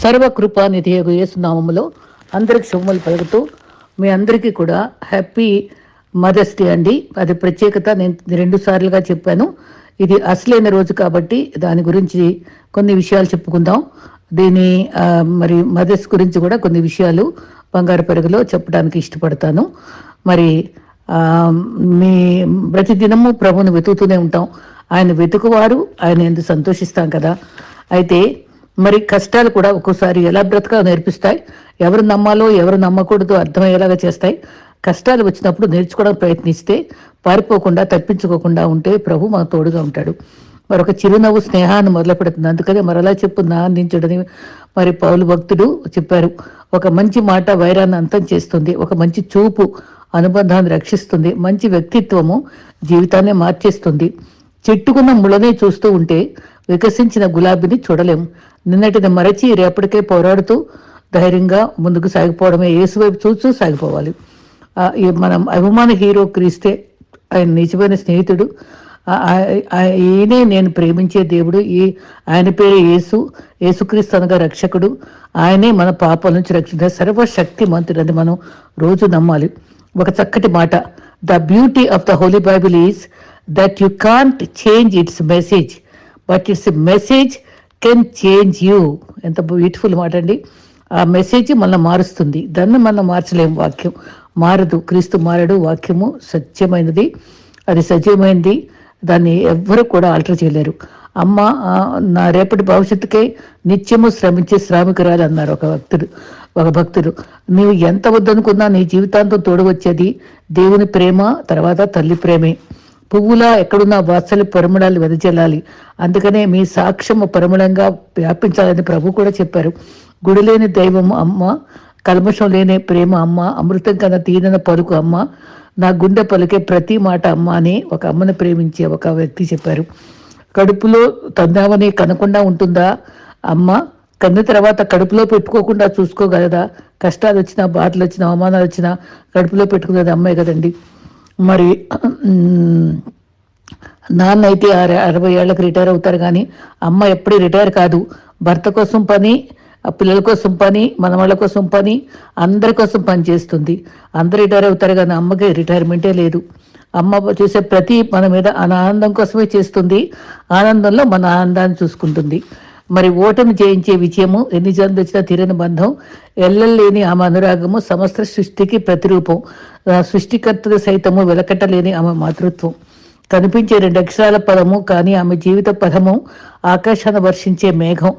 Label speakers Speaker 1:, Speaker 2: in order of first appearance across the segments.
Speaker 1: సర్వకృపానిధియగు యేసు నామములో అందరికి శుభములు పలుకుతూ మీ అందరికీ కూడా హ్యాపీ మదర్స్ డే అండి. అది ప్రత్యేకత నేను 2 సార్లుగా చెప్పాను. ఇది అసలైన రోజు కాబట్టి దాని గురించి కొన్ని విషయాలు చెప్పుకుందాం. దీని మరి మదర్స్ గురించి కూడా కొన్ని విషయాలు బంగారు పెరుగులో చెప్పడానికి ఇష్టపడతాను. మరి మీ ప్రతిదినము ప్రభువుని వెతుకుతూనే ఉంటాం. ఆయన వెతుకువారు ఆయన ఎందుకు సంతోషిస్తాం కదా. అయితే మరి కష్టాలు కూడా ఒక్కోసారి ఎలా బ్రతకాలో నేర్పిస్తాయి. ఎవరు నమ్మాలో ఎవరు నమ్మకూడదో అర్థమయ్యేలాగా చేస్తాయి. కష్టాలు వచ్చినప్పుడు నేర్చుకోవడానికి ప్రయత్నిస్తే పారిపోకుండా తప్పించుకోకుండా ఉంటే ప్రభు మన తోడుగా ఉంటాడు. మరొక చిరునవ్వు స్నేహాన్ని మొదలు పెడుతుంది. అందుకనే మరలా చెప్పుందా అందించడని మరి పౌలు భక్తుడు చెప్పారు. ఒక మంచి మాట వైరాన్ని అంతం చేస్తుంది. ఒక మంచి చూపు అనుబంధాన్ని రక్షిస్తుంది. మంచి వ్యక్తిత్వము జీవితాన్ని మార్చేస్తుంది. చెట్టుకున్న ముళ్ళనే చూస్తూ ఉంటే వికసించిన గులాబీని చూడలేము. నిన్నటిని మరచి రేపటికే పోరాడుతూ ధైర్యంగా ముందుకు సాగిపోవడమే. యేసువైపు చూస్తూ సాగిపోవాలి. మనం అభిమాన హీరో క్రీస్తే ఆయన నిజమైన స్నేహితుడు. ఈయనే నేను ప్రేమించే దేవుడు. ఆయన పేరు యేసుక్రీస్తు అనగా రక్షకుడు. ఆయనే మన పాపాల నుంచి రక్షించే సర్వశక్తి మంత్రులని మనం రోజు నమ్మాలి. ఒక చక్కటి మాట, the beauty of the Holi Bible is that you can't change it's message but it's message can change you. ఎంత బ్యూటిఫుల్ మాట అండి. ఆ మెసేజ్ మనల్ని మారుస్తుంది, దాన్ని మనం మార్చలేము. వాక్యం మారదు, క్రీస్తు మారడు. వాక్యము సత్యమైనది, అది సజీవమైనది. దాన్ని ఎవ్వరూ కూడా ఆల్టర్ చేయలేరు. అమ్మ నా రేపటి భవిష్యత్తుకే నిత్యము శ్రమించే శ్రామికురాలు అన్నారు ఒక భక్తుడు. నీవు ఎంత వద్దనుకున్నా నీ జీవితాంతం తోడు వచ్చేది దేవుని ప్రేమ, తర్వాత తల్లి ప్రేమే. పువ్వులా ఎక్కడున్నా వాత్సల్య పరిమళాలు వెదజల్లాలి. అందుకనే మీ సాక్ష్యము పరిమళంగా వ్యాపించాలని ప్రభు కూడా చెప్పారు. గుడి లేని దైవం అమ్మ, కల్మషం లేని ప్రేమ అమ్మ, అమృతం కన్నా తీరన పలుకు అమ్మ, నా గుండె పలికే ప్రతి మాట అమ్మ అని ఒక అమ్మను ప్రేమించే ఒక వ్యక్తి చెప్పారు. కడుపులో తందామని కనకుండా ఉంటుందా అమ్మ? కన్న తర్వాత కడుపులో పెట్టుకోకుండా చూసుకోగలదా? కష్టాలు వచ్చినా, బాధలు వచ్చినా, అవమానాలు వచ్చినా కడుపులో పెట్టుకునేది అమ్మే కదండి. మరి నాన్న అయితే 60 ఏళ్ళకి రిటైర్ అవుతారు, కానీ అమ్మ ఎప్పుడూ రిటైర్ కాదు. భర్త కోసం పని, పిల్లల కోసం పని, మనవాళ్ళ కోసం పని, అందరి కోసం పని చేస్తుంది. అందరు రిటైర్ అవుతారు కానీ అమ్మకి రిటైర్మెంటే లేదు. అమ్మ చేసే ప్రతి మన మీద ఆనందం కోసమే చేస్తుంది. ఆనందంలో మన ఆనందాన్ని చూసుకుంటుంది. మరి ఓటమి జయించే విజయము, ఎన్ని జన్మలు వచ్చినా తీరని బంధం, ఎల్లలేని ఆమె అనురాగము, సమస్త సృష్టికి ప్రతిరూపం, సృష్టికర్తలు సైతము వెలకట్టలేని ఆమె మాతృత్వం. కనిపించే 2 అక్షరాల పదము, కానీ ఆమె జీవిత పదము ఆకాశాన్ని వర్షించే మేఘం,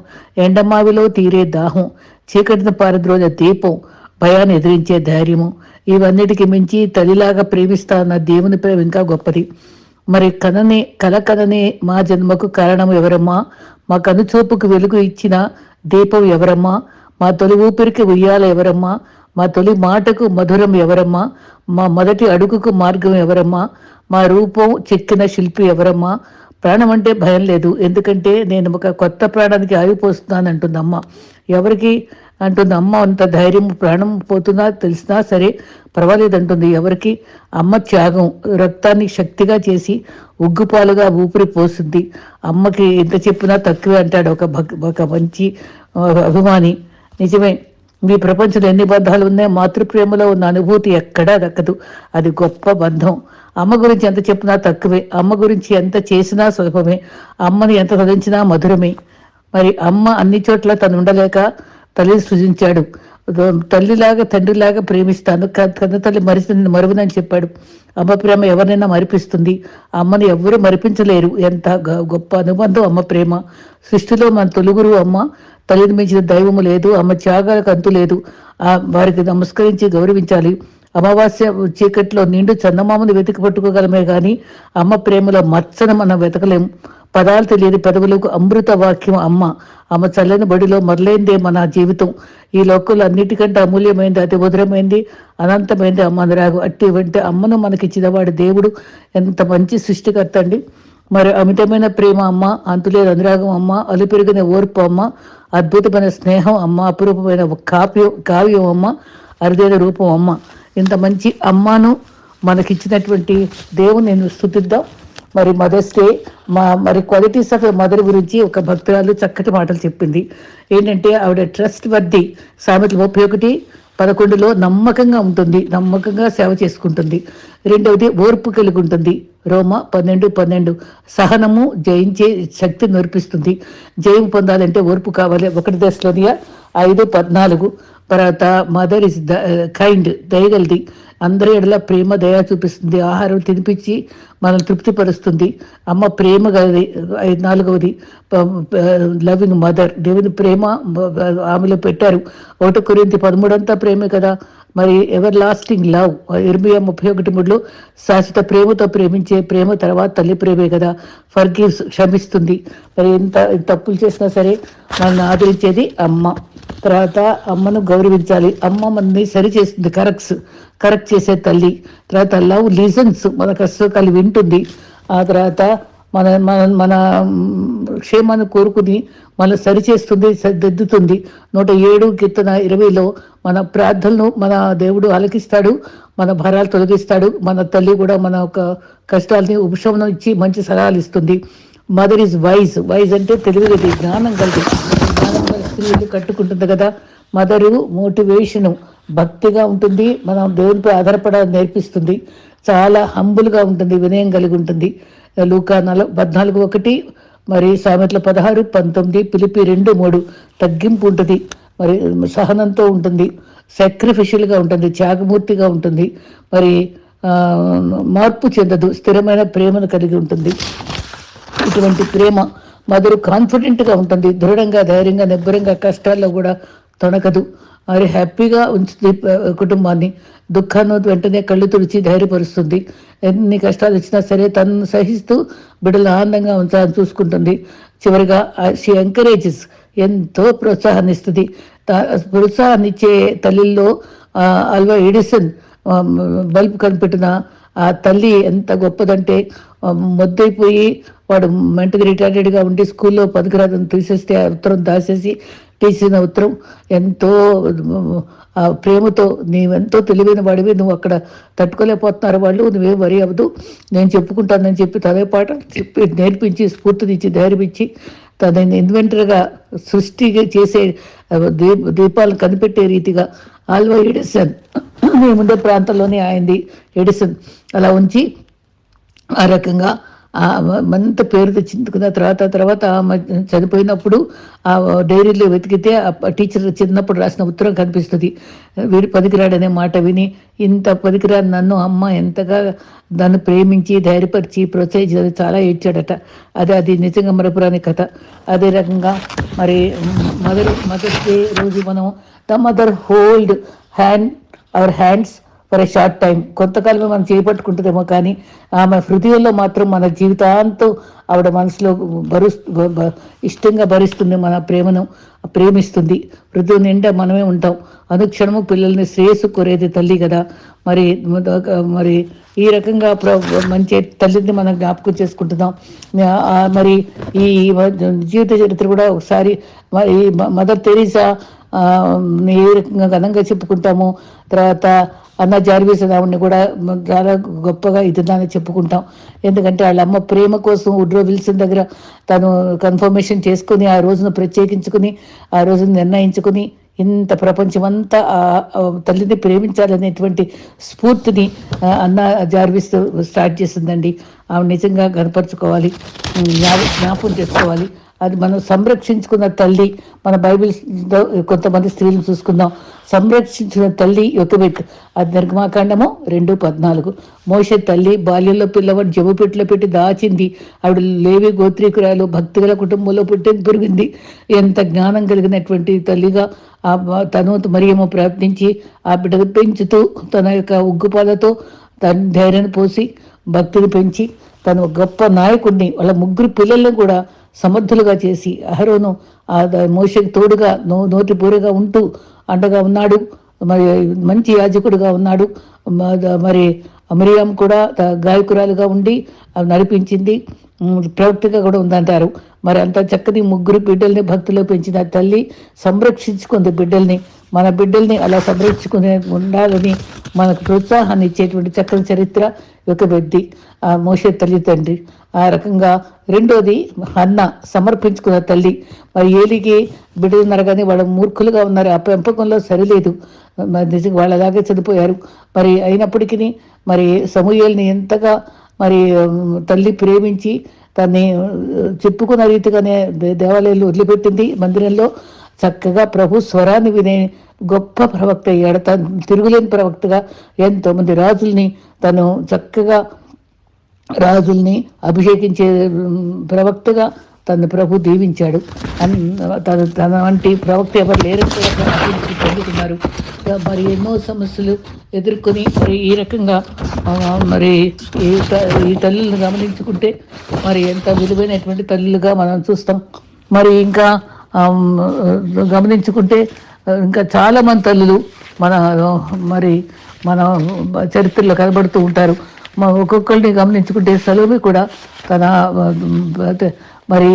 Speaker 1: ఎండమావిలో తీరే దాహం, చీకటిని పారద్రోజ దీపం, భయాన్ని ఎదిరించే ధైర్యము. ఇవన్నిటికి మించి తల్లిలాగా ప్రేమిస్తాన్న దేవుని ప్రేమ ఇంకా గొప్పది. మరి కనని మా జన్మకు కారణం ఎవరమ్మా? మా కనుచూపుకు వెలుగు ఇచ్చిన దీపం ఎవరమ్మా? మా తొలి ఊపిరికి ఉయ్యాల ఎవరమ్మా? మా తొలి మాటకు మధురం ఎవరమ్మా? మా మొదటి అడుగుకు మార్గం ఎవరమ్మా? మా రూపం చెక్కిన శిల్పి ఎవరమ్మా? ప్రాణం అంటే భయం లేదు, ఎందుకంటే నేను ఒక కొత్త ప్రాణానికి ఆగిపోస్తున్నాను అంటుంది అమ్మ. ఎవరికి అంటుంది అమ్మ? అంత ధైర్యం, ప్రాణం పోతున్నా తెలిసినా సరే పర్వాలేదంటుంది. ఎవరికి? అమ్మ త్యాగం రక్తాన్ని శక్తిగా చేసి ఉగ్గుపాలుగా ఊపిరి పోస్తుంది. అమ్మకి ఎంత చెప్పినా తక్కువే అంటాడు ఒక మంచి అభిమాని. నిజమే, మీ ప్రపంచంలో ఎన్ని బంధాలు ఉన్నాయి, మాతృప్రేమలో ఉన్న అనుభూతి ఎక్కడా దక్కదు. అది గొప్ప బంధం. అమ్మ గురించి ఎంత చెప్పినా తక్కువే, అమ్మ గురించి ఎంత చేసినా సులభమే, అమ్మని ఎంత చదివించినా మధురమే. మరి అమ్మ అన్ని చోట్ల తను ఉండలేక తల్లిని సృజించాడు. తల్లిలాగా తండ్రిలాగా ప్రేమిస్తాను, కన్న తల్లి మరుగునని చెప్పాడు. అమ్మ ప్రేమ ఎవరినైనా మరిపిస్తుంది, అమ్మని ఎవరు మరిపించలేరు. ఎంత గొప్ప అనుబంధం అమ్మ ప్రేమ. సృష్టిలో మన తొలుగురు అమ్మ. తల్లిని మించిన దైవము లేదు. అమ్మ త్యాగాలకు అంతు లేదు. వారికి నమస్కరించి గౌరవించాలి. అమావాస్య చీకట్లో నిండు చందమామను వెతికి పట్టుకోగలమే కానీ అమ్మ ప్రేమలో మచ్చను మనం వెతకలేము. పదాలు తెలియని పెదవులకు అమృత వాక్యం అమ్మ. అమ్మ చల్లని బడిలో మొదలైందే మన జీవితం. ఈ లోకంలో అన్నిటికంటే అమూల్యమైంది, అతి మధురమైంది, అనంతమైంది అమ్మ అనురాగం. అట్టి అమ్మను మనకిచ్చిన వాడు దేవుడు. ఎంత మంచి సృష్టికర్త అండి. మరి అమితమైన ప్రేమ అమ్మ, అంతులేని అనురాగం అమ్మ, అలుపెరిగిన ఓర్పు అమ్మ, అద్భుతమైన స్నేహం అమ్మ, అపురూపమైన కావ్యం అమ్మ, అరుదైన రూపం అమ్మ. ఇంత మంచి అమ్మను మనకిచ్చినటువంటి దేవుని నేను స్తుతిద్దాం. మరి మదర్స్ డే మరి క్వాలిటీస్ ఆఫ్ మదర్ గురించి ఒక భక్తురాలు చక్కటి మాటలు చెప్పింది. ఏంటంటే ఆవిడ ట్రస్ట్ వర్ది, సామెతలు 31:11 నమ్మకంగా ఉంటుంది, నమ్మకంగా సేవ చేసుకుంటుంది. రెండవది ఓర్పు కలిగి ఉంటుంది. రోమ 12:12 సహనము జయించే శక్తి నేర్పిస్తుంది. జయం పొందాలంటే ఓర్పు కావాలి. 1 దశలోనియా 5:14 తర్వాత మదర్ ఇస్ కైండ్, దయగలది, అందరి ఎడల ప్రేమ దయ చూపిస్తుంది, ఆహారం తినిపించి మనల్ని తృప్తిపరుస్తుంది. అమ్మ ప్రేమ గలది. 4వది లవింగ్ మదర్, దేవుని ప్రేమ ఆమెలో పెట్టారు. 1 కొరింథీ 13 అంతా ప్రేమే కదా. మరి ఎవర్ లాస్టింగ్ లవ్, ఇర్మియా 31:3 శాశ్వత ప్రేమతో ప్రేమించే ప్రేమ తర్వాత తల్లి ప్రేమే కదా. ఫర్గివ్స్, క్షమిస్తుంది. మరి ఎంత తప్పులు చేసినా సరే మనల్ని ఆదరించేది అమ్మ. తర్వాత అమ్మను గౌరవించాలి. అమ్మ మనని సరి చేస్తుంది, కరెక్ట్ చేసే తల్లి. తర్వాత లవ్ లిజన్స్, మన కష్టాలు వింటుంది. ఆ తర్వాత మన మన మన క్షేమాన్ని కోరుకుని మన సరి చేస్తుంది, సరిదిద్దుతుంది. 107:20 మన ప్రార్థనలు మన దేవుడు ఆలకిస్తాడు, మన భారాలు తొలగిస్తాడు. మన తల్లి కూడా మన ఒక కష్టాలని ఉపశమనం ఇచ్చి మంచి సలహాలు ఇస్తుంది. మదర్ ఈజ్ వైజ్ అంటే తెలివిగలది, జ్ఞానం కలిగి, జ్ఞానం గల స్త్రీలు కట్టుకుంటుంది కదా. మదరు మోటివేషను, భక్తిగా ఉంటుంది, మనం దేవునిపై ఆధారపడాలని నేర్పిస్తుంది. చాలా హంబుల్గా ఉంటుంది, వినయం కలిగి ఉంటుంది. లూకా 14:1 మరి సామెతల 16:19 ఫిలిప్పీ 2:3 తగ్గింపు ఉంటుంది, మరి సహనంతో ఉంటుంది, సాక్రిఫిషియల్గా ఉంటుంది, త్యాగమూర్తిగా ఉంటుంది. మరి మార్పు చెందదు, స్థిరమైన ప్రేమను కలిగి ఉంటుంది. ఇటువంటి ప్రేమ మదరు కాన్ఫిడెంట్గా ఉంటుంది, దృఢంగా, ధైర్యంగా, నిబ్బరంగా, కష్టాల్లో కూడా తొణకదు. మరి హ్యాపీగా ఉంచుతుంది కుటుంబాన్ని. దుఃఖాన్ని వెంటనే కళ్ళు తుడిచి ధైర్యపరుస్తుంది. ఎన్ని కష్టాలు వచ్చినా సరే తనను సహిస్తూ బిడ్డలు ఆనందంగా ఉంచాలని చూసుకుంటుంది. చివరిగా షీ ఎంకరేజెస్, ఎంతో ప్రోత్సాహాన్ని ఇస్తుంది. ప్రోత్సాహాన్ని ఇచ్చే తల్లిల్లో ఆల్వా ఎడిసన్ బల్బ్ కనిపెట్టిన ఆ తల్లి ఎంత గొప్పదంటే, మొద్దైపోయి వాడు మెంటగా రిటార్టెడ్గా ఉండి స్కూల్లో పనికిరాదని తీసేస్తే ఆ ఉత్తరం దాసేసి తీసిన ఉత్తరం ఎంతో ప్రేమతో, నీవెంతో తెలివైన వాడివి, నువ్వు అక్కడ తట్టుకోలేకపోతున్నారు వాళ్ళు, నువ్వేం వరి అవ్వదు, నేను చెప్పుకుంటానని చెప్పి తనే పాట చెప్పి నేర్పించి స్ఫూర్తినిచ్చి ధైర్యం ఇచ్చి తనని ఇన్వెంటర్గా సృష్టి చేసే దీపాలను కనిపెట్టే రీతిగా ఆల్వా ఎడిసన్, మేముండే ప్రాంతంలోనే అయింది ఎడిసన్, అలా ఉంచి ఆ రకంగా మంత పేరు తెచ్చుకున్న తర్వాత చనిపోయినప్పుడు ఆ డైరీలో వెతికితే ఆ టీచర్ చిన్నప్పుడు రాసిన ఉత్తరం కనిపిస్తుంది. వీడి పనికిరాడనే మాట విని, ఇంత పనికిరాని నన్ను అమ్మ ఎంతగా దాన్ని ప్రేమించి ధైర్యపరిచి ప్రోత్సహించి చాలా ఏడ్చాడట. అది నిజంగా మరపురాని కథ. అదే రకంగా మరి మదర్స్ డే రోజు మనం the mother hold our hands for a short time, కొంతకాలమే మనం చేపట్టుకుంటుందేమో, కానీ ఆమె హృదయంలో మాత్రం మన జీవితాంతం ఆవిడ మనసులో ఇష్టంగా భరిస్తుంది, మన ప్రేమను ప్రేమిస్తుంది. హృదయం నిండా మనమే ఉంటాం. అనుక్షణము పిల్లల్ని శ్రేయస్సు కోరేది తల్లి కదా. మరి ఈ రకంగా మంచి తల్లిని మనం జ్ఞాపకం చేసుకుంటున్నాం. మరి ఈ జీవిత చరిత్ర కూడా ఒకసారి ఈ మదర్ తెరీసా ఏ రకంగా ఘనంగా చెప్పుకుంటాము. తర్వాత అన్న జార్విస్ ఆవిడని కూడా చాలా గొప్పగా ఇదిదాన్ని చెప్పుకుంటాం. ఎందుకంటే వాళ్ళ అమ్మ ప్రేమ కోసం వుడ్రో విల్సన్ దగ్గర తను కన్ఫర్మేషన్ చేసుకుని, ఆ రోజును ప్రత్యేకించుకుని, ఆ రోజును నిర్ణయించుకుని, ఇంత ప్రపంచమంతా తల్లిని ప్రేమించాలనేటువంటి స్ఫూర్తిని అన్న జార్విస్ స్టార్ట్ చేసిందండి. ఆవిడ నిజంగా కనపరుచుకోవాలి, జ్ఞాపకం చేసుకోవాలి. అది మనం సంరక్షించుకున్న తల్లి. మన బైబిల్స్లో కొంతమంది స్త్రీలను చూసుకుందాం. సంరక్షించిన తల్లి యొకెబెత్, అది నిర్గమాకాండము 2:14. మోషే తల్లి బాల్యంలో పిల్లవాడు జబ్బుపెట్టులో పెట్టి దాచింది. ఆవిడ లేవి గోత్రీకురాలు, భక్తిగల కుటుంబంలో పెరిగింది. ఎంత జ్ఞానం కలిగినటువంటి తల్లిగా తను మరియమ్మ ప్రార్థించి ఆ బిడ్డను పెంచుతూ తన యొక్క ఉగ్గుపాలతో తన ధైర్యాన్ని పోసి భక్తిని పెంచి తను గొప్ప నాయకుడిని, వాళ్ళ 3 పిల్లలను కూడా సమర్థులుగా చేసి అహరోను మోషేకి తోడుగా నోటి పూరగా ఉంటూ అండగా ఉన్నాడు. మరి మంచి యాజకుడుగా ఉన్నాడు. మరి మిరియాం కూడా గాయకురాలుగా ఉండి నడిపించింది, ప్రవక్తగా కూడా ఉందంటారు. మరి అంత చక్కని 3 బిడ్డల్ని భక్తిలో పెంచిన తల్లి సంరక్షించుకుంది బిడ్డల్ని. మన బిడ్డల్ని అలా సంరక్షించుకునే ఉండాలని మనకు ప్రోత్సాహాన్ని ఇచ్చేటువంటి చక్కని చరిత్ర ఒక వ్యక్తి ఆ మోషే తల్లి తండ్రి. ఆ రకంగా రెండోది హన్న సమర్పించుకున్న తల్లి. మరి ఏలికి బిడ్డలు ఉన్నారు కానీ వాళ్ళు మూర్ఖులుగా ఉన్నారు, ఆ పెంపకంలో సరిలేదు, నిజంగా వాళ్ళలాగే చనిపోయారు. మరి అయినప్పటికీ మరి సమూయేలుని ఎంతగా మరి తల్లి ప్రేమించి తన్ని చెప్పుకున్న రీతిగానే దేవాలయాలు వదిలిపెట్టింది. మందిరంలో చక్కగా ప్రభు స్వరాన్ని వినే గొప్ప ప్రవక్త అయ్యాడు. తను తిరుగులేని ప్రవక్తగా ఎంతోమంది రాజుల్ని తను చక్కగా అభిషేకించే ప్రవక్తగా తను ప్రభు దీవించాడు. తన వంటి ప్రవక్త ఎవరు లేరని కూడా పొందుతున్నారు. మరి ఎన్నో సమస్యలు ఎదుర్కొని మరి ఈ రకంగా మరి ఈ తల్లులను గమనించుకుంటే మరి ఎంత విలువైనటువంటి తల్లులుగా మనం చూస్తాం. మరి ఇంకా గమనించుకుంటే ఇంకా చాలామంది తల్లులు మరి మన చరిత్రలో కనబడుతూ ఉంటారు. ఒక్కొక్కరిని గమనించుకుంటే సలోమి కూడా తన మరి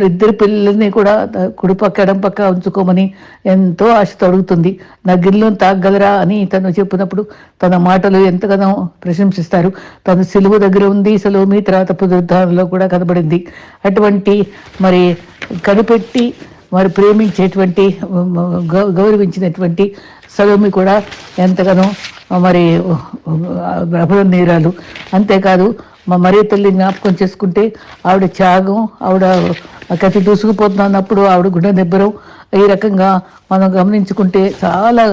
Speaker 1: ఇద్దరు పిల్లల్ని కూడా కుడిపక్క ఎడంపక్క ఉంచుకోమని ఎంతో ఆశతో అడుగుతుంది. నా గిన్నెలను తాగగలరా అని తను చెప్పినప్పుడు తన మాటలు ఎంతగానో ప్రశంసిస్తారు. తను సిలువ దగ్గర ఉంది సలోమి, తర్వాత పునరుద్ధానంలో కూడా కనబడింది. అటువంటి మరి కనిపెట్టి మరి ప్రేమించేటువంటి గౌరవించినటువంటి సలోమి కూడా ఎంతగానో మరి అభినందనీయురాలు. అంతేకాదు మరియ తల్లి జ్ఞాపకం చేసుకుంటే ఆవిడ త్యాగం, ఆవిడ కత్తి దూసుకుపోతున్నప్పుడు ఆవిడ గుండె నిబ్బరం, ఈ రకంగా మనం గమనించుకుంటే చాలా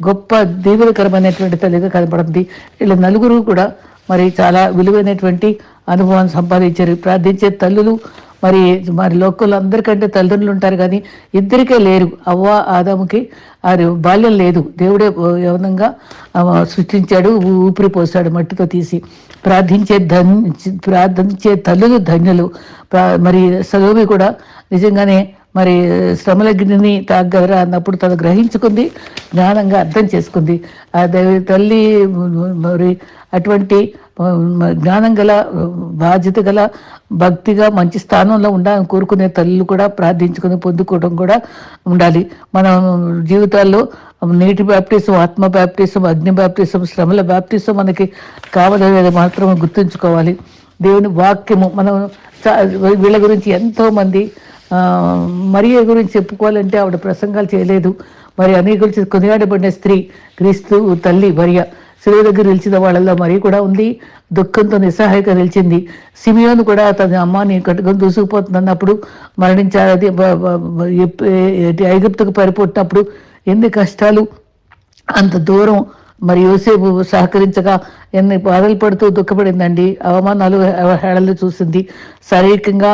Speaker 1: గొప్ప దీవెనకరమైనటువంటి తల్లిగా కనపడింది. వీళ్ళ నలుగురు కూడా మరి చాలా విలువైనటువంటి అనుభవాన్ని సంపాదించారు. ప్రార్థించే తల్లులు మరి లోకంలో అందరికంటే తల్లిదండ్రులు ఉంటారు కానీ ఇద్దరికే లేరు. అవ్వ ఆదాముకి అది బాల్యం లేదు. దేవుడే యవనంగా సృష్టించాడు, ఊపిరి పోసాడు మట్టితో తీసి. ప్రార్థించే తల్లులు ధన్యులు. మరి సలోమి కూడా నిజంగానే మరి శ్రమలగ్నిని తాగలరా అన్నప్పుడు తను గ్రహించుకుంది, జ్ఞానంగా అర్థం చేసుకుంది. ఆ తల్లి మరి అటువంటి జ్ఞానం గల, బాధ్యత గల, భక్తిగా మంచి స్థానంలో ఉండాలని కోరుకునే తల్లులు కూడా ప్రార్థించుకుని పొందుకోవడం కూడా ఉండాలి. మన జీవితాల్లో నీటి బ్యాప్టిజం, ఆత్మ బ్యాప్టిజం, అగ్ని బ్యాప్టిజం, శ్రమల బ్యాప్టిజం మనకి కావాలనేది మాత్రం గుర్తుంచుకోవాలి. దేవుని వాక్యము మనం వీళ్ళ గురించి ఎంతోమంది మరియ గురించి చెప్పుకోవాలంటే ఆవిడ ప్రసంగాలు చేయలేదు. మరి అనేక గురించి కొనియాడబడిన స్త్రీ క్రీస్తు తల్లి మరియ. శిలువ దగ్గర నిలిచిన వాళ్ళల్లో మరి కూడా ఉంది, దుఃఖంతో నిస్సహాయక నిలిచింది. సిమియోను కూడా తన అమ్మాని కట్టుకొని దూసుకుపోతున్నప్పుడు మరణించాలి. ఐగుప్తుకు పరిపోతున్నప్పుడు ఎన్ని కష్టాలు, అంత దూరం మరి యోసేపు సహకరించగా ఎన్ని బాధలు పడుతూ దుఃఖపడిందండి. అవమానాలు అవహేళనలు చూసింది. శారీరకంగా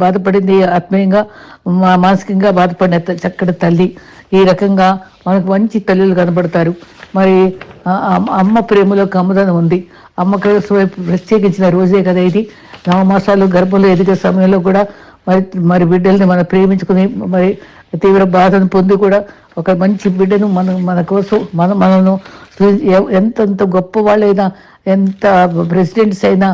Speaker 1: బాధపడింది, ఆత్మీయంగా మానసికంగా బాధపడిన చక్కటి తల్లి. ఈ రకంగా మనకు మంచి తల్లులు కనబడతారు. మరి అమ్మ ప్రేమలో కమ్మదనం ఉంది. అమ్మకు ప్రత్యేకించిన రోజే కదా ఇది. నవమాసాలు గర్భంలో ఎదిగే సమయంలో కూడా మరి బిడ్డల్ని మనం ప్రేమించుకుని మరి తీవ్ర బాధను పొంది కూడా ఒక మంచి బిడ్డను మన కోసం మనను ఎంతంత గొప్ప వాళ్ళైనా, ఎంత ప్రెసిడెంట్స్ అయినా,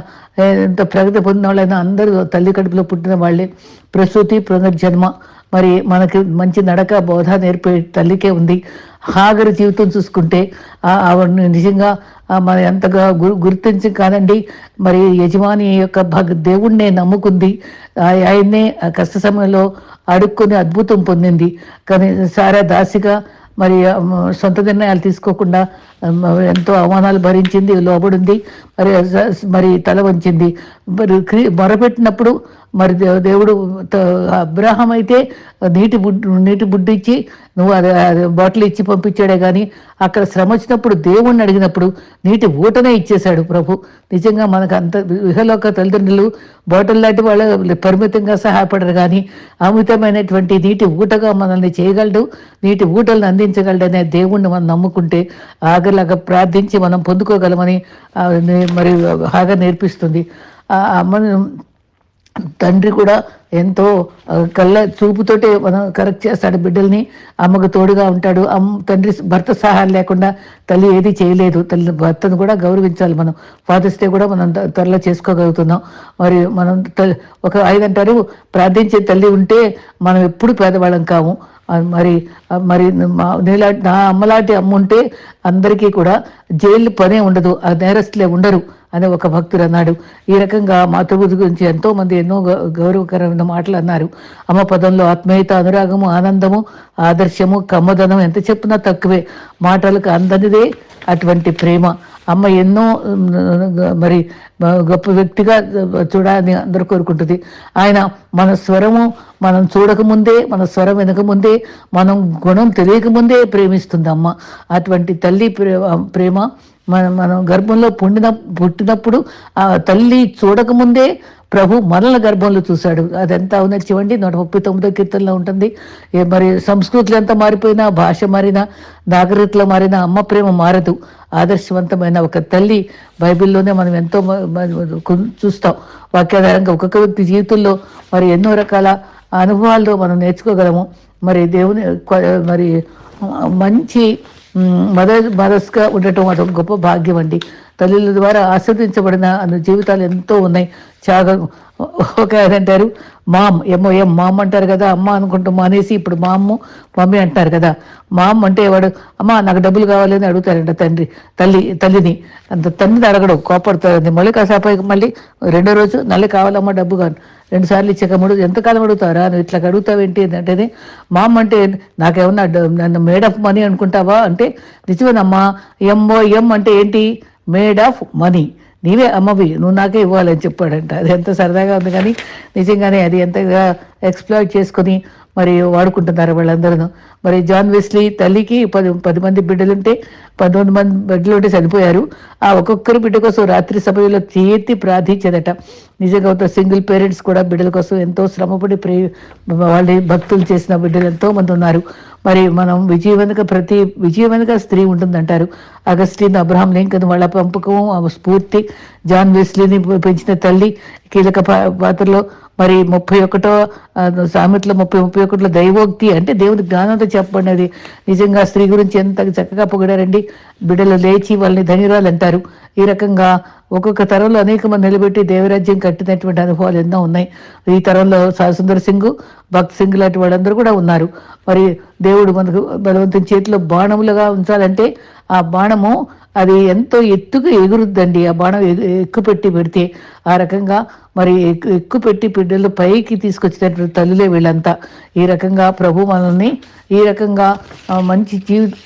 Speaker 1: ఎంత ప్రగతి పొందిన వాళ్ళైనా అందరూ తల్లి కడుపులో పుట్టిన వాళ్ళే. ప్రసూతి, పునర్జన్మ మరి మనకి మంచి నడక, బోధ నేర్పే తల్లికే ఉంది. హాగరు జీవితం చూసుకుంటే ఆవిడని నిజంగా మన ఎంతగా గుర్తించి కాదండి, మరి యజమాని యొక్క దేవుణ్ణే నమ్ముకుంది. ఆయన్నే కష్ట సమయంలో అడుక్కొని అద్భుతం పొందింది. కానీ సారా దాసిగా మరి సొంత నిర్ణయాలు తీసుకోకుండా ఎంతో అవమానాలు భరించింది, లోబడింది, మరి తల వంచింది. మొరపెట్టినప్పుడు మరి దేవుడు అబ్రాహం అయితే నీటి బుడ్డి ఇచ్చి నువ్వు అది బాటిల్ ఇచ్చి పంపించాడే కానీ అక్కడ శ్రమ వచ్చినప్పుడు దేవుణ్ణి అడిగినప్పుడు నీటి ఊటనే ఇచ్చేశాడు ప్రభు. నిజంగా మనకు అంత విహలోక తల్లిదండ్రులు బాటిల్ లాంటి వాళ్ళు పరిమితంగా సహాయపడరు కానీ అమితమైనటువంటి నీటి ఊటగా మనల్ని చేయగలడు, నీటి ఊటలను అందించగలడు అనే దేవుణ్ణి మనం నమ్ముకుంటే ఆగలాగా ప్రార్థించి మనం పొందుకోగలమని మరి హాగా నేర్పిస్తుంది. అమ్మను తండ్రి కూడా ఎంతో కళ్ళ చూపుతోటే మనం కరెక్ట్ చేస్తాడు బిడ్డల్ని. అమ్మకు తోడుగా ఉంటాడు. తండ్రి భర్త సహాయం లేకుండా తల్లి ఏది చేయలేదు. భర్తను కూడా గౌరవించాలి. మనం ఫాదర్స్ డే కూడా మనం త్వరలో చేసుకోగలుగుతున్నాం. మరి మనం ఒక 5 అంటారు, ప్రార్థించే తల్లి ఉంటే మనం ఎప్పుడు పేదవాళ్ళం కాము. మరి మరి నా అమ్మలాంటి అమ్మ ఉంటే అందరికీ కూడా జైలు పనే ఉండదు, ఆ నేరస్తులే ఉండరు అని ఒక భక్తుడు అన్నాడు. ఈ రకంగా మాతృబుద్ధి గురించి ఎంతో మంది ఎన్నో గౌరవకరమైన మాటలు అన్నారు. అమ్మ పదంలో ఆత్మీయత, అనురాగము, ఆనందము, ఆదర్శము, కమ్మదనం ఎంత చెప్పినా తక్కువే. మాటలకు అందనిదే అటువంటి ప్రేమ. అమ్మ ఎన్నో మరి గొప్ప వ్యక్తిగా చూడాలని అందరూ కోరుకుంటుంది. ఆయన మన స్వరము మనం చూడకముందే, మన స్వరం వెనకముందే, మనం గుణం తెలియకముందే ప్రేమిస్తుంది అమ్మ. అటువంటి తల్లి ప్రేమ మనం గర్భంలో పుట్టినప్పుడు ఆ తల్లి చూడకముందే ప్రభు మనల్ని గర్భంలో చూశాడు. అదంతా అవునచ్చివండి 139 కీర్తనలో ఉంటుంది. మరి సంస్కృతులు ఎంత మారిపోయినా, భాష మారినా, నాగరికతలో మారినా అమ్మ ప్రేమ మారదు. ఆదర్శవంతమైన ఒక తల్లి బైబిల్లోనే మనం ఎంతో చూస్తాం. వాక్యాధారంగా ఒక్కొక్క వ్యక్తి జీవితంలో మరి ఎన్నో రకాల అనుభవాల్లో మనం నేర్చుకోగలము. మరి దేవుని మరి మంచి మదర్స్గా ఉండటం అదొక గొప్ప భాగ్యం అండి. తల్లుల ద్వారా ఆస్వాదించబడిన జీవితాలు ఎంతో ఉన్నాయి. చాలా ఒక ఏదంటారు మామ్, ఎంఓఎం మామ్ అంటారు కదా, అమ్మ అనుకుంటూ మానేసి ఇప్పుడు మా అమ్మ మమ్మీ అంటారు కదా. మామ్ అంటే వాడు అమ్మ నాకు డబ్బులు కావాలని అడుగుతారంట తల్లిని. అంత తండ్రిని అడగడం, కోపడతారు. మళ్ళీ కాసేపు మళ్ళీ రెండో రోజు నల్లి కావాలమ్మా డబ్బు కాను, 2 సార్లు ఇచ్చాక 3 ఎంతకాలం అడుగుతారా, నువ్వు ఇట్లా అడుగుతావేంటి అంటేనే మామ్ అంటే నాకేమన్నా నన్ను మేడ్ ఆఫ్ మనీ అనుకుంటావా అంటే నిజమేనమ్మా. ఎంఓఎం అంటే ఏంటి, మేడ్ ఆఫ్ మనీ, నీవే అమ్మవి, నువ్వు నాకే ఇవ్వాలని చెప్పాడంట. అది ఎంత సరదాగా ఉంది కానీ నిజంగానే అది ఎంతగా ఎక్స్ప్లాయిట్ చేసుకొని మరి వాడుకుంటున్నారు వాళ్ళందరూ. మరి జాన్ వెస్లీ తల్లికి 10 మంది బిడ్డలుంటే 19 మంది బిడ్డలుంటే చనిపోయారు. ఆ ఒక్కొక్కరి బిడ్డ కోసం రాత్రి సమయంలో చేతి ప్రార్థించేదట. నిజంగా సింగిల్ పేరెంట్స్ కూడా బిడ్డల కోసం ఎంతో శ్రమపడి వాళ్ళ భక్తులు చేసిన బిడ్డలు ఎంతో మంది ఉన్నారు. మరి మనం ప్రతి విజయం వెనుక స్త్రీ ఉంటుందంటారు. అగస్టిన్, అబ్రహాం లింకన్ వాళ్ళ పెంపకం, స్ఫూర్తి, జాన్ వెస్లీని పెంచిన తల్లి కీలక పాత్రలో. మరి 31 సామెతలో 31 దైవోక్తి అంటే దేవుని జ్ఞానంతో చెప్పబడినది. నిజంగా స్త్రీ గురించి ఎంత చక్కగా పొగిడారండి. బిడ్డలు లేచి వాళ్ళని ధన్యురాలు అంటారు. ఈ రకంగా ఒక్కొక్క తరంలో అనేక మంది నిలబెట్టి దేవరాజ్యం కట్టినటువంటి అనుభవాలు ఎన్నో ఉన్నాయి. ఈ తరంలో సుందర్ సింగ్, భక్త్ సింగ్ లాంటి వాళ్ళందరూ కూడా ఉన్నారు. మరి దేవుడు మనకు బలవంతుని చేతిలో బాణములుగా ఉంచాలంటే ఆ బాణము అది ఎంతో ఎత్తుగా ఎగురుద్దండి. ఆ బాణం ఎక్కుపెట్టి పెడితే ఆ రకంగా మరి ఎక్కుపెట్టి బిడ్డలు పైకి తీసుకొచ్చినటువంటి తల్లులే వీళ్ళంతా. ఈ రకంగా ప్రభు మనల్ని ఈ రకంగా మంచి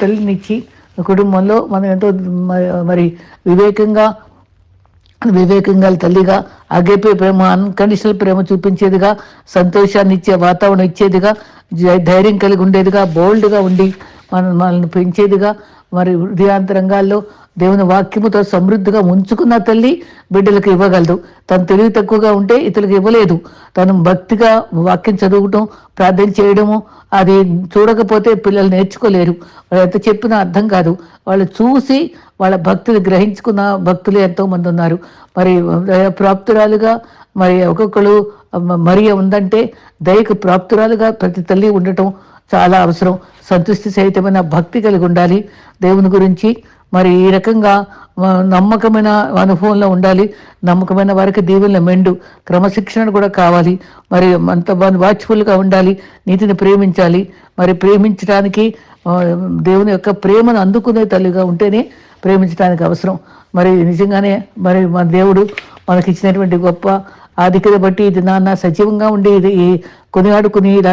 Speaker 1: తల్లినిచ్చి కుటుంబంలో మనం ఎంతో మరి వివేకంగా తల్లిగా, అగేపే ప్రేమ, అన్కండిషనల్ ప్రేమ చూపించేదిగా, సంతోషాన్ని ఇచ్చే వాతావరణం ఇచ్చేదిగా, ధైర్యం కలిగి ఉండేదిగా, బోల్డ్గా ఉండి మనల్ని పెంచేదిగా, మరి హృదయాంతరంగాల్లో దేవుని వాక్యముతో సమృద్ధిగా ఉంచుకున్న తల్లి బిడ్డలకు ఇవ్వగలదు. తను తెలివి తక్కువగా ఉంటే ఇతరులకు ఇవ్వలేదు. తను భక్తిగా వాక్యం చదవటం, ప్రార్థన చేయడము అది చూడకపోతే పిల్లలు నేర్చుకోలేరు. వాళ్ళు ఎంత చెప్పినా అర్థం కాదు. వాళ్ళు చూసి వాళ్ళ భక్తులు గ్రహించుకున్న భక్తులు ఎంతో మంది ఉన్నారు. మరి ప్రాప్తురాలుగా మరి ఒక్కొక్కరు మరియ ఉందంటే దయకు ప్రాప్తురాలుగా ప్రతి తల్లి ఉండటం చాలా అవసరం. సంతృష్టి సహితమైన భక్తి కలిగి ఉండాలి దేవుని గురించి. మరి ఈ రకంగా నమ్మకమైన అనుభవంలో ఉండాలి. నమ్మకమైన వారికి దీవెనల మెండు, క్రమశిక్షణ కూడా కావాలి. మరి అంత వాచ్ఫుల్గా ఉండాలి, నీతిని ప్రేమించాలి. మరి ప్రేమించడానికి దేవుని యొక్క ప్రేమను అందుకునే తల్లిగా ఉంటేనే ప్రేమించడానికి అవసరం. మరి నిజంగానే మరి మన దేవుడు మనకిచ్చినటువంటి గొప్ప ఆధిక్యత బట్టి ఇది నాన్న సజీవంగా ఉండి ఇది కొనియాడుకుని ఇలా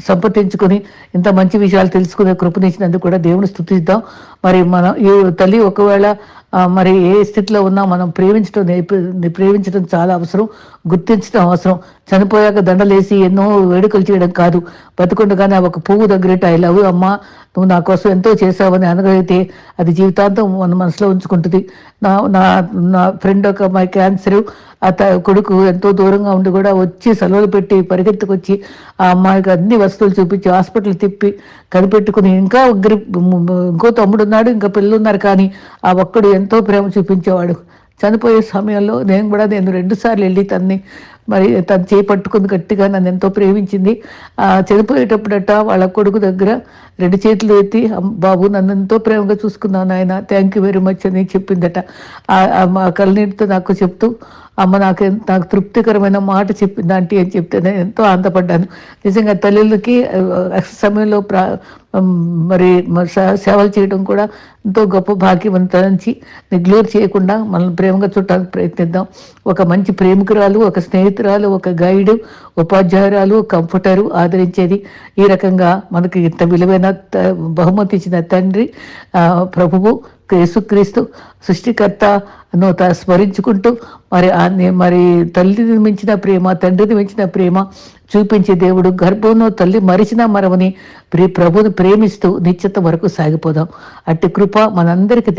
Speaker 1: సంపర్తించుకొని ఇంత మంచి విషయాలు తెలుసుకునే కృపనిచ్చినందుకు కూడా దేవుని స్తుతిద్దాం. మరి మనం ఈ తల్లి ఒకవేళ మరి ఏ స్థితిలో ఉన్నా మనం ప్రేమించడం చాలా అవసరం, గుర్తించడం అవసరం. చనిపోయాక దండలేసి ఎన్నో వేడుకలు చేయడం కాదు, బతుకుండగానే ఒక పువ్వు దగ్గరట ఐ లవ్ అమ్మ, నువ్వు నా కోసం ఎంతో చేసావని అనగలిగితే అది జీవితాంతం మన మనసులో ఉంచుకుంటుంది. నా ఫ్రెండ్ ఒక అమ్మాయి క్యాన్సర్, కొడుకు ఎంతో దూరంగా ఉండి కూడా వచ్చి సెలవులు పెట్టి పరిగెత్తుకొచ్చి ఆ అమ్మాయికి అన్ని వస్తువులు చూపించి హాస్పిటల్ తిప్పి కనిపెట్టుకుని ఇంకో తమ్ముడు ఉన్నాడు, ఇంకా పిల్లలు ఉన్నారు, కానీ ఆ ఒక్కడు ఎంతో ప్రేమ చూపించేవాడు. చనిపోయే సమయంలో నేను 2 సార్లు వెళ్ళి తను చేపట్టుకుని గట్టిగా నన్ను ఎంతో ప్రేమించింది. చనిపోయేటప్పుడట వాళ్ళ కొడుకు దగ్గర 2 చేతులు ఎత్తి బాబు నన్ను ఎంతో ప్రేమగా చూసుకున్నాను ఆయన, థ్యాంక్ యూ వెరీ మచ్ అని చెప్పిందట. కళ్ళనీటితో నాకు చెప్తూ అమ్మ నాకు తృప్తికరమైన మాట చెప్పింది ఆంటీ అని చెప్తే నేను ఎంతో ఆనందపడ్డాను. నిజంగా తల్లులకి సమయంలో మరి సేవలు చేయడం కూడా ఎంతో గొప్ప భాగ్యవంతులని నెగ్లెక్ట్ చేయకుండా మనల్ని ప్రేమగా చుట్టానికి ప్రయత్నిద్దాం. ఒక మంచి ప్రేమికురాలు, ఒక స్నేహితురాలు, ఒక గైడు, ఉపాధ్యాయురాలు, కంఫర్టరు ఆదరించేది. ఈ రకంగా మనకి ఇంత విలువైన బహుమతి ఇచ్చిన తండ్రి ప్రభువు యేసుక్రీస్తు సృష్టికర్తను స్మరించుకుంటూ మరి తల్లిని మించిన ప్రేమ, తండ్రిని మించిన ప్రేమ చూపించే దేవుడు. గర్భంలో తల్లి మరిచినా మరవని ప్రభుని ప్రేమిస్తూ నిత్యత వరకు సాగిపోదాం. అట్టి కృప మనందరికీ